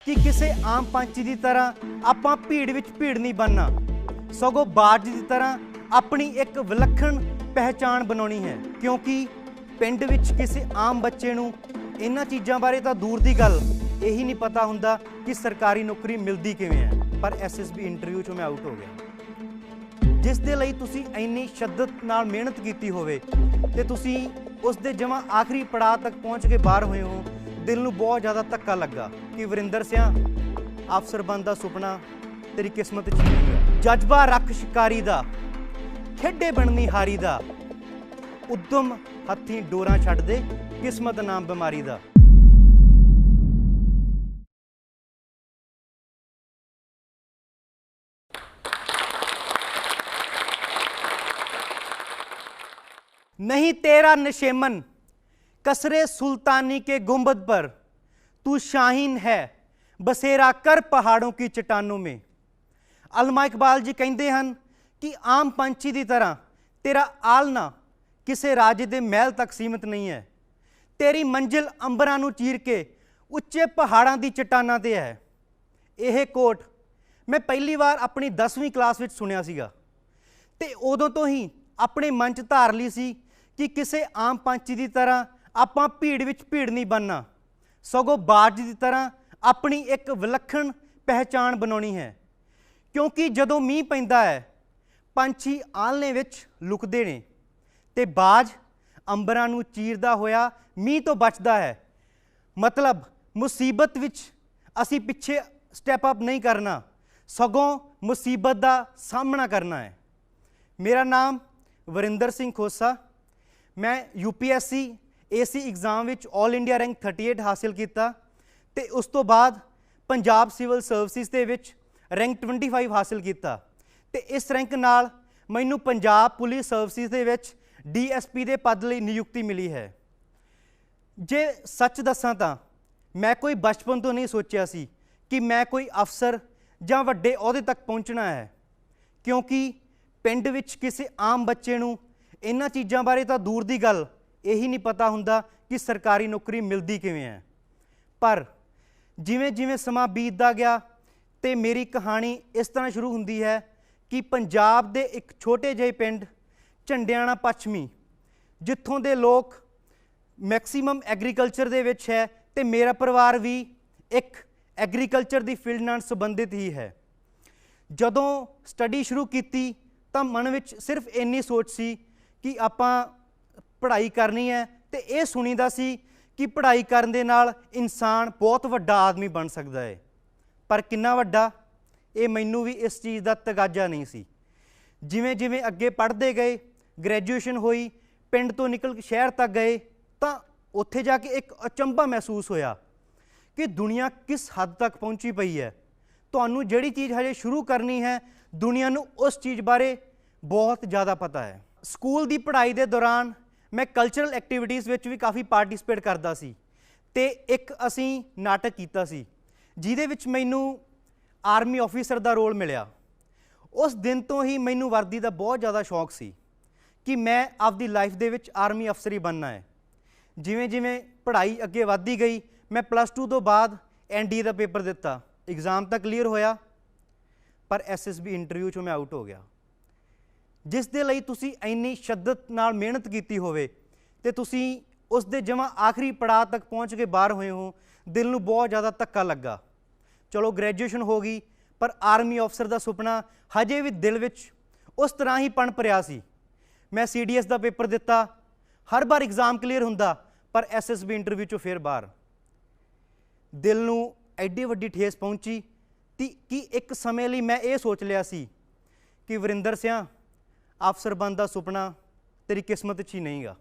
कि किसी आम पंछी की तरह आपां भीड़ विच भीड़ नहीं बनना, सगों बाज की तरह अपनी एक विलक्षण पहचान बनानी है। क्योंकि पिंड विच किसी आम बच्चे नूं इन्हां चीज़ां बारे तां दूर दी गल यही नहीं पता हुंदा कि सरकारी नौकरी मिलती किवें है। पर SSB इंटरव्यू चों मैं आउट हो गया, जिस दे लई तुसीं इंनी शिद्दत नाल मेहनत कीती होवे ते तुसीं उस दे जमा आखिरी पड़ाव तक पहुँच के बाहर होए हो। दिल नूं बहुत ज़्यादा धक्का लगा कि वरिंदर सिंह, अफसर बनने का सुपना तेरी किस्मत च नहीं है। जज्बा रख शिकारी दा, खेडे बननी हारी दा, उद्यम हत्थी डोरां छड्ड दे, किस्मत नाम बीमारी दा। नहीं तेरा नशेमन कसरे सुल्तानी के गुंबद पर, तू शाहीन है बसेरा कर पहाड़ों की चट्टानों में। अल्लामा इकबाल जी कहते हैं कि आम पंछी की तरह तेरा आलना किसी राजे के महल तक सीमित नहीं है। तेरी मंजिल अंबरां नूं चीर के उच्चे पहाड़ां की चट्टानां ते है। यह कोट मैं पहली बार अपनी 10वीं क्लास में सुनिया सीगा ते उदों तो ही अपने मन च धार ली सी कि किसी आम पंछी की तरह आपां भीड़ विच भीड़ नहीं बनना, सगों बाज की तरह अपनी एक विलक्षण पहचान बनानी है। क्योंकि जदों मींह पैंदा है पंछी आलने विच लुकदे ने ते बाज अंबरां नूं चीरदा होया मींह तो बचदा है। मतलब मुसीबत विच असीं पिछे स्टैप अप नहीं करना, सगों मुसीबत का सामना करना है। मेरा नाम वरिंदर सिंह खोसा, मैं UPSC AC एग्जाम विच ऑल इंडिया रैंक 38 हासिल किया ते उस तो बाद पंजाब सिविल सर्विसिज दे विच रैंक 25 हासिल किया ते इस रैंक नाल मैनू पंजाब पुलिस सर्विसिज दे विच DSP दे पद लई नियुक्ति मिली है। जे सच दसां तां मैं कोई बचपन तो नहीं सोचिया सी कि मैं कोई अफसर जां वड्डे अहुदे तक पहुंचना है। क्योंकि पिंड विच किसी आम बच्चे नूं इन्हां चीज़ां बारे तां दूर दी गल यही नहीं पता हुंदा कि सरकारी नौकरी मिलती किवें है। पर जिवें जिवें समा बीतदा गया तो मेरी कहानी इस तरह शुरू हुंदी है कि पंजाब दे एक छोटे जिहे पिंड झंडियाणा पच्छमी, जित्थों दे लोग मैक्सीमम एग्रीकल्चर दे विच है ते मेरा परिवार भी एक एग्रीकल्चर दी फील्ड नाल संबंधित ही है। जदों स्टडी शुरू की तो मन विच सिर्फ इन्नी सोच सी कि आपां पढ़ाई करनी है तो यह सुनीदा सी कि पढ़ाई करन दे नाल इंसान बहुत वड्डा आदमी बन सकता है। पर कितना वड्डा ये मैनू भी इस चीज़ का तगाजा नहीं सी। जिवें जिवें अगे पढ़ते गए, ग्रैजुएशन हुई, पिंड तो निकल शहर तक गए तो उत्थे जाके एक अचंभा महसूस होया कि दुनिया किस हद तक पहुंची पई है। तुहानू जिहड़ी चीज़ हजे शुरू करनी है दुनिया नू उस चीज़ बारे बहुत ज़्यादा पता है। स्कूल की पढ़ाई के दौरान मैं कल्चरल एक्टिविटीज़ विच भी काफ़ी पार्टिसिपेट करता सी ते एक असी नाटक कीता सी जिहदे विच मैनू आर्मी ऑफिसर का रोल मिलिया। उस दिन तो ही मैनू वर्दी का बहुत ज़्यादा शौक सी कि मैं आपदी लाइफ दे विच आर्मी अफसर ही बनना है। जिवें जिवें पढ़ाई अगे वधदी गई मैं +2 तो बाद NDA का पेपर दिता, एग्जाम तक क्लीयर होया, पर SSB इंटरव्यू चों मैं आउट हो गया। जिस दे लई तुसीं इंनी शिद्दत नाल मेहनत कीती होवे ते तुसीं उस दे जमा आखिरी पड़ाव तक पहुँच के बाहर होए हो, दिल नूं बहुत ज़्यादा धक्का लगा। चलो ग्रैजुएशन हो गई पर आर्मी अफसर का सुपना हजे भी दिल विच उस तरह ही पन भरिया सी। मैं CDS का पेपर दिता, हर बार एग्जाम क्लीयर हुंदा पर SSB इंटरव्यू चों फिर बाहर। दिल नूं एड्डी वड्डी ठेस पहुंची कि एक समय लिए मैं ये सोच लिया सी कि वरिंदर सिंह, अफसर बनने का सुपना तेरी किस्मत च ही नहीं गा।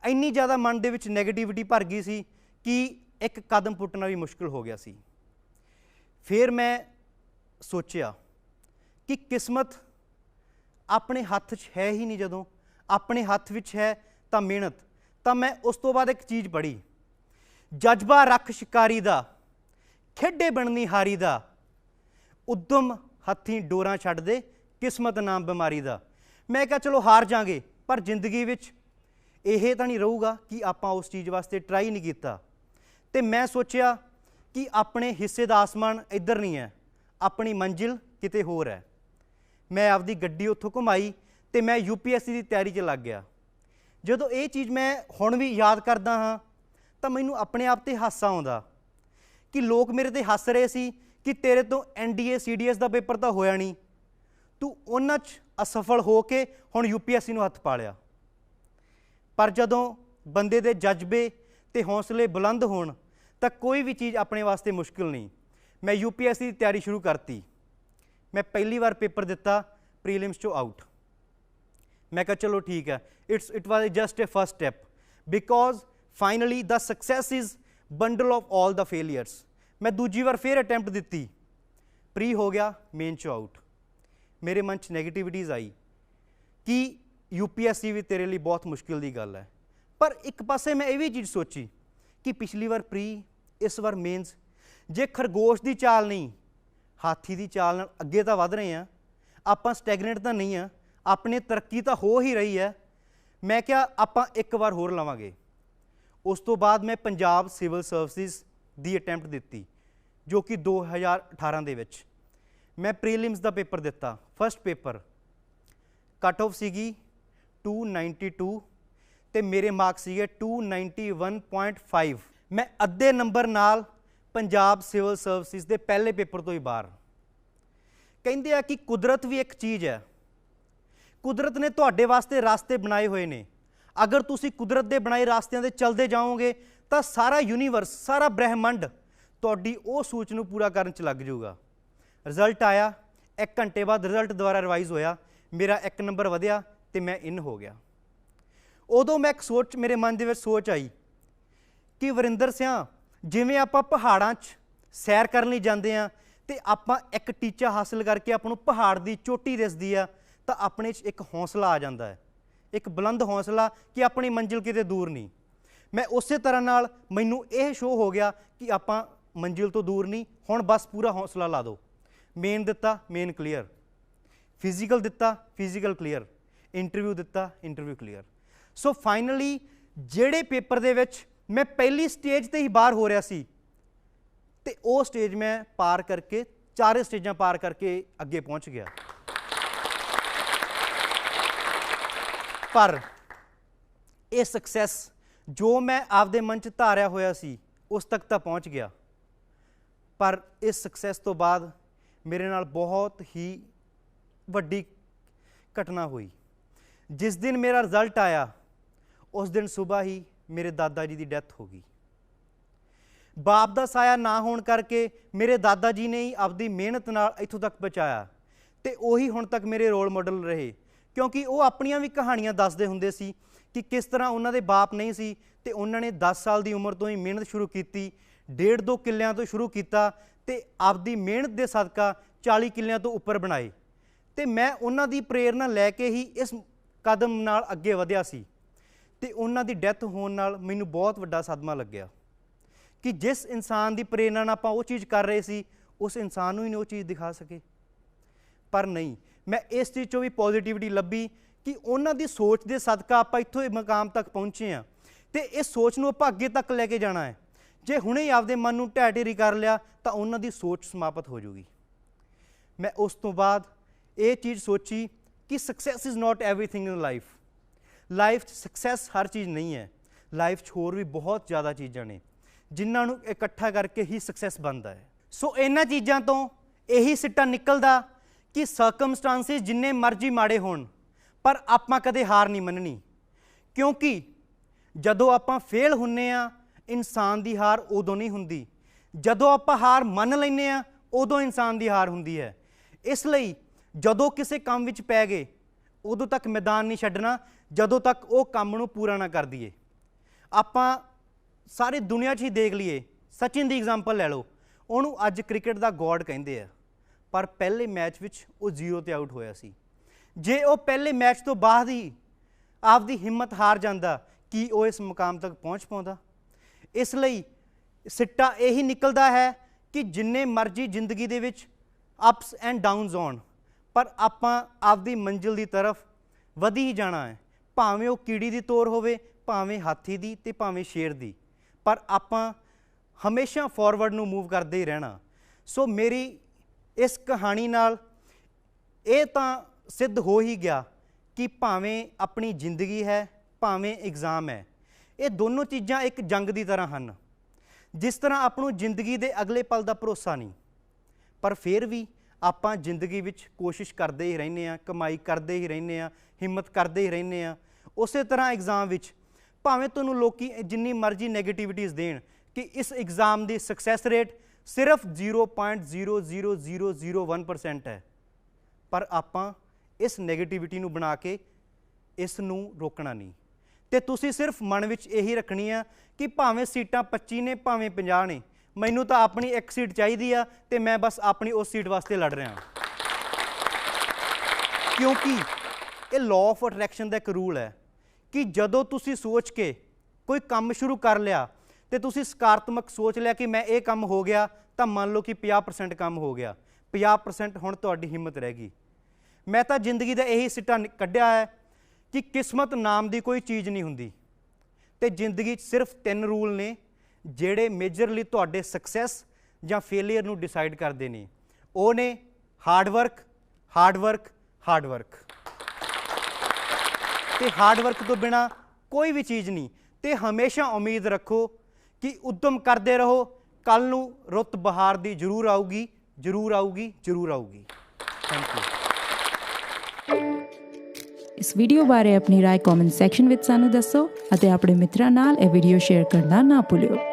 इन्नी ज़्यादा मन दे विच नैगेटिविटी भर गई सी कि एक कदम पुट्टना भी मुश्किल हो गया सी। फिर मैं सोचिया कि किस्मत अपने हत्थ च है ही नहीं, जदों अपने हत्थ विच है तो मेहनत। तो मैं उस तो बाद एक चीज़ पढ़ी, जज्बा रख शिकारी दा, खेडे बननी हारी दा, उद्यम हत्थी डोरां छड्ड दे, किस्मत नाम बीमारी दा। मैं कहा चलो हार जांगे पर जिंदगी विच यह तो नहीं रहूगा कि आपां उस चीज़ वास्ते ट्राई नहीं किया। तो मैं सोचिया कि अपने हिस्से का आसमान इधर नहीं है, अपनी मंजिल किते होर है। मैं आपदी गड्डी उत्थों घुमाई तो मैं UPSC की तैयारी च लग गया। जदों ये चीज़ मैं हुण भी याद करदा हाँ तो मैनूं अपने आप ते हासा आउंदा कि लोग मेरे ते हस रहे सी कि तेरे तो NDA CDS का पेपर तो होया नहीं, तू उन्हां च असफल हो के हुण UPSC नूं हत्थ पा लिया। पर जदों बंदे दे जज्बे ते हौसले बुलंद होण तो कोई भी चीज़ अपने वास्ते मुश्किल नहीं। मैं UPSC की तैयारी शुरू करती। मैं पहली बार पेपर दिता, प्रीलिम्स चो आउट। मैं कहा चलो ठीक है, it was just a first step because finally the success is bundle of all the failures. मैं दूजी बार फिर अटैम्प्ट दी, प्री हो गया, मेन चो आउट। मेरे मन च नैगेटिविटीज़ आई कि UPSC भी तेरे लिए बहुत मुश्किल की गल है। पर एक पासे मैं ये भी चीज़ सोची कि पिछली बार प्री, इस बार मेन्स, जे खरगोश की चाल नहीं हाथी की चाल नाल अगे तो वध रहे हैं, आपां स्टैगनेंट तो नहीं है, अपने तरक्की तो हो ही रही है। मैं क्या आपां एक बार होर लवांगे। उस तो बाद मैं पंजाब सिविल सर्विसिज की अटैम्प्ट दी जो कि 2018 दे विच। मैं प्रीलिम्स का पेपर दिता, फर्स्ट पेपर कट ऑफ सीगी 292 ते मेरे मार्क्स सीगे 291.5। मैं अद्धे नंबर नाल पंजाब सिविल सर्विसिज के पहले पेपर तो ही बाहर। कहते हैं कि कुदरत भी एक चीज़ है, कुदरत ने तुहाडे वास्ते रास्ते बनाए हुए ने। अगर तुसी कुदरत के बनाए रास्तियां दे चलते जाओगे तो सारा यूनीवर्स, सारा ब्रह्मंड तुहाडी उह सोच नूं पूरा करन च लग जाऊगा। रिजल्ट आया, 1 घंटे बाद रिजल्ट दोबारा रिवाइज होया, मेरा 1 नंबर वधिया तो मैं इन हो गया। उदों मैं एक सोच, मेरे मन दे विच सोच आई कि वरिंदर सिंह, जिवें आपां पहाड़ां 'च सैर करन लई जांदे आ ते आपां एक टीचा हासिल करके आपां नूं पहाड़ की चोटी दिसदी आ तो अपने 'च एक हौसला आ जाता है, एक बुलंद हौसला कि अपनी मंजिल किते दूर नहीं। मैं उस तरह नाल मैनूं यह शो हो गया कि आपां मंजिल तो दूर नहीं, हुण बस पूरा हौसला ला दो। मेन दिता, मेन क्लीयर, फिजिकल दिता, फिजिकल क्लीयर, इंटरव्यू दिता, इंटरव्यू क्लीयर। सो फाइनली जेड़े पेपर दे विच मैं पहली स्टेज ते ही बाहर हो रहा सी ते वो स्टेज मैं पार करके, 4 स्टेजां पार करके अगे पहुँच गया। पर यह सक्सैस जो मैं आपदे मन च धारिया होया सी उस तक तो पहुँच गया, पर इस सक्सैस तो बाद मेरे नाल बहुत ही वड्डी घटना हुई। जिस दिन मेरा रिजल्ट आया उस दिन सुबह ही मेरे दादा जी की डेथ हो गई। बाप का साया ना होने करके मेरे दादा जी ने ही आपकी मेहनत नाल इत्थों तक पहुँचाया तो उही हुण तक मेरे रोल मॉडल रहे, क्योंकि वो अपनियां भी कहानियां दसदे हुंदे सी कि किस तरह उन्होंने बाप नहीं सी ते उन्होंने 10 साल की उम्र तो ही मेहनत शुरू की, 1.5-2 किल्लियां तो शुरू किया ते आपदी मेहनत के सदका 40 किल्लियां तो उपर बनाए। तो मैं उन्हां दी प्रेरणा लैके ही इस कदम नाल अगे वधिया सी ते उन्हां दी डैथ होने नाल मैनूं बहुत वड्डा सदमा लग्या कि जिस इंसान की प्रेरणा नाल आपां वो चीज़ कर रहे सी उस इंसान नूं ही वो चीज़ दिखा सके। पर नहीं, मैं इस चीज़ चों भी पॉजिटिविटी लभी कि उन्हां दी सोच के सदका आपां इत्थों मकाम तक पहुँचे हैं तो इस सोच नूं आपां अगे तक लैके जाना है। जे हुणे ही आपदे मन नूं ढह ढेरी कर लिया तो उन्हां दी सोच समाप्त हो जाऊगी। मैं उस तो बाद ये चीज़ सोची कि success is not everything in life. Life success हर चीज़ नहीं है, लाइफ होर भी बहुत ज़्यादा चीज़ां ने जिन्हां नूं इकट्ठा करके ही सक्सैस बनता है। सो इन्हां चीज़ां तो यही सिट्टा निकलदा कि सर्कमस्टांसिस जिन्ने मर्जी माड़े होण पर आपां कदे हार नहीं मननी, क्योंकि जदों आपां फेल हुन्ने आ इंसान की हार उदों नहीं हुंदी, जदों आपां हार मन लैंदे आ उदों इंसान की हार हुंदी है। इसलिए जदों किसी काम विच पै गए उदों तक मैदान नहीं छड्डना जदों तक वो काम नूं पूरा ना कर दईए। आपां सारी दुनिया 'च ही देख लीए, सचिन की एग्जाम्पल लै लो, उन्होंने अज क्रिकेट का गॉड कहते हैं, पर पहले मैच विच वो 0 ते आउट होया सी। जे वो पहले मैच तो बाद ही आपकी हिम्मत हार जाता कि वो इस मुकाम तक पहुँच पाता। इसलिए सिट्टा यही निकलता है कि जिन्ने मर्जी जिंदगी दे विच अप्स एंड डाउनस आउण पर आपां आपदी मंजिल की तरफ वधी ही जाना है, भावें वो कीड़ी की तोर होवे, भावें हाथी की ते भावें शेर की, पर आपां ਹਮੇਸ਼ਾ ਫਾਰਵਰਡ ਨੂੰ ਮੂਵ ਕਰਦੇ ਹੀ ਰਹਿਣਾ। ਸੋ ਮੇਰੀ ਇਸ ਕਹਾਣੀ ਨਾਲ ਇਹ ਤਾਂ ਸਿੱਧ ਹੋ ਹੀ ਗਿਆ ਕਿ ਭਾਵੇਂ ਆਪਣੀ ਜ਼ਿੰਦਗੀ ਹੈ, ਭਾਵੇਂ ਐਗਜ਼ਾਮ ਹੈ, ਇਹ ਦੋਨੋਂ ਚੀਜ਼ਾਂ ਇੱਕ ਜੰਗ ਦੀ ਤਰ੍ਹਾਂ ਹਨ। ਜਿਸ ਤਰ੍ਹਾਂ ਆਪਾਂ ਨੂੰ ਜ਼ਿੰਦਗੀ ਦੇ ਅਗਲੇ ਪਲ ਦਾ ਭਰੋਸਾ ਨਹੀਂ, ਪਰ ਫਿਰ ਵੀ ਆਪਾਂ ਜ਼ਿੰਦਗੀ ਵਿੱਚ ਕੋਸ਼ਿਸ਼ ਕਰਦੇ ਹੀ ਰਹਿੰਦੇ ਹਾਂ, ਕਮਾਈ ਕਰਦੇ ਹੀ ਰਹਿੰਦੇ ਹਾਂ, ਹਿੰਮਤ ਕਰਦੇ ਹੀ ਰਹਿੰਦੇ ਹਾਂ। ਉਸੇ ਤਰ੍ਹਾਂ ਐਗਜ਼ਾਮ ਵਿੱਚ ਭਾਵੇਂ ਤੁਹਾਨੂੰ ਲੋਕੀ ਜਿੰਨੀ ਮਰਜ਼ੀ ਨੈਗੇਟਿਵਿਟੀਜ਼ ਦੇਣ ਕਿ ਇਸ ਐਗਜ਼ਾਮ ਦੀ ਸਕਸੈਸ ਰੇਟ ਸਿਰਫ 0.00001% ਹੈ, ਪਰ ਆਪਾਂ ਇਸ ਨੈਗੇਟਿਵਿਟੀ ਨੂੰ ਬਣਾ ਕੇ ਇਸ ਨੂੰ ਰੋਕਣਾ ਨਹੀਂ। ਤੇ ਤੁਸੀਂ ਸਿਰਫ ਮਨ ਵਿੱਚ ਇਹੀ ਰੱਖਣੀ ਆ ਕਿ ਭਾਵੇਂ ਸੀਟਾਂ 25 ਨੇ, ਭਾਵੇਂ 50 ਨੇ, ਮੈਨੂੰ ਤਾਂ ਆਪਣੀ ਇੱਕ ਸੀਟ ਚਾਹੀਦੀ ਆ ਤੇ ਮੈਂ ਬਸ ਆਪਣੀ ਉਸ ਸੀਟ ਵਾਸਤੇ ਲੜ ਰਿਹਾ। ਕਿਉਂਕਿ ਇਹ ਲਾਅ ਆਫ ਅਟਰੈਕਸ਼ਨ ਦਾ ਇੱਕ ਰੂਲ ਹੈ ਕਿ ਜਦੋਂ ਤੁਸੀਂ ਸੋਚ ਕੇ ਕੋਈ ਕੰਮ ਸ਼ੁਰੂ ਕਰ ਲਿਆ ਤੇ ਤੁਸੀਂ ਸਕਾਰਾਤਮਕ ਸੋਚ ਲਿਆ ਕਿ ਮੈਂ ਇਹ ਕੰਮ ਹੋ ਗਿਆ, ਤਾਂ ਮੰਨ ਲਓ ਕਿ 50% ਕੰਮ ਹੋ ਗਿਆ, 50% ਹੁਣ ਤੁਹਾਡੀ ਹਿੰਮਤ ਰਹਿ ਗਈ। ਮੈਂ ਤਾਂ ਜ਼ਿੰਦਗੀ ਦਾ ਇਹੀ ਸਿੱਟਾ ਕੱਢਿਆ ਹੈ ਕਿ ਕਿਸਮਤ ਨਾਮ ਦੀ ਕੋਈ ਚੀਜ਼ ਨਹੀਂ ਹੁੰਦੀ ਤੇ ਜ਼ਿੰਦਗੀ 'ਚ ਸਿਰਫ 3 ਰੂਲ ਨੇ ਜਿਹੜੇ ਮੇਜਰਲੀ ਤੁਹਾਡੇ ਸਕਸੈਸ ਜਾਂ ਫੇਲੀਅਰ ਨੂੰ ਡਿਸਾਈਡ ਕਰਦੇ ਨੇ। ਉਹ ਨੇ hard work, hard work, hard work. ਤੇ ਹਾਰਡ ਵਰਕ ਤੋਂ ਬਿਨਾ ਕੋਈ ਵੀ ਚੀਜ਼ ਨਹੀਂ। ਤੇ ਹਮੇਸ਼ਾ ਉਮੀਦ ਰੱਖੋ ਕਿ ਉਦਮ ਕਰਦੇ ਰਹੋ, ਕੱਲ੍ਹ ਨੂੰ ਰੁੱਤ ਬਹਾਰ ਦੀ ਜ਼ਰੂਰ ਆਊਗੀ, ਜ਼ਰੂਰ ਆਊਗੀ, ਜ਼ਰੂਰ ਆਊਗੀ। Thank you. ਇਸ ਵੀਡੀਓ ਬਾਰੇ ਆਪਣੀ ਰਾਏ ਕਮੈਂਟ ਸੈਕਸ਼ਨ ਵਿੱਚ ਸਾਨੂੰ ਦੱਸੋ ਅਤੇ ਆਪਣੇ ਮਿੱਤਰਾਂ ਨਾਲ ਇਹ ਵੀਡੀਓ ਸ਼ੇਅਰ ਕਰਨਾ ਨਾ ਭੁੱਲਿਓ।